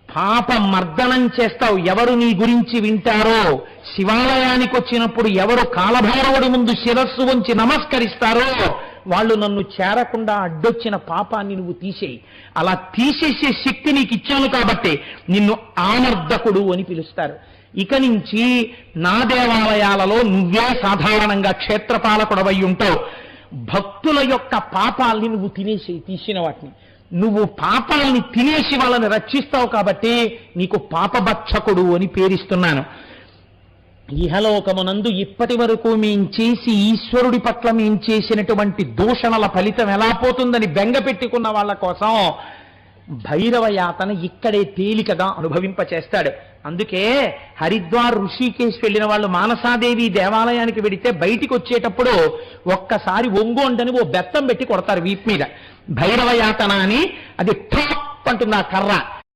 పాప మర్దనం చేస్తావు, ఎవరు నీ గురించి వింటారో, శివాలయానికి వచ్చినప్పుడు ఎవరు కాలభైరవుడి ముందు శిరస్సు ఉంచి నమస్కరిస్తారో వాళ్ళు నన్ను చేరకుండా అడ్డొచ్చిన పాపాన్ని నువ్వు తీసేయి. అలా తీసేసే శక్తి నీకు ఇచ్చాను కాబట్టి నిన్ను ఆమర్దకుడు అని పిలుస్తారు. ఇక నుంచి నా దేవాలయాలలో నువ్వే సాధారణంగా క్షేత్రపాలకుడవై ఉంటావు. భక్తుల యొక్క పాపాల్ని నువ్వు తీసిన వాటిని నువ్వు పాపాలని తినేసి వాళ్ళని రక్షిస్తావు కాబట్టి నీకు పాపభక్షకుడు అని పేరిస్తున్నాను. ఇహలోకమునందు ఇప్పటి వరకు మేం చేసి ఈశ్వరుడి పట్ల మేం చేసినటువంటి దూషణల ఫలితం ఎలా పోతుందని బెంగ పెట్టుకున్న వాళ్ళ కోసం భైరవ యాతన ఇక్కడే తేలికగా అనుభవింపచేస్తాడు. అందుకే హరిద్వార్ ఋషికేశ్ వెళ్ళిన వాళ్ళు మానసాదేవి దేవాలయానికి వెడితే బయటికి వచ్చేటప్పుడు ఒక్కసారి ఒంగోండని ఓ బెత్తం పెట్టి కొడతారు వీపు మీద. భైరవ యాతన అని అది ఠాప్ అంటుంది ఆ కర్ర.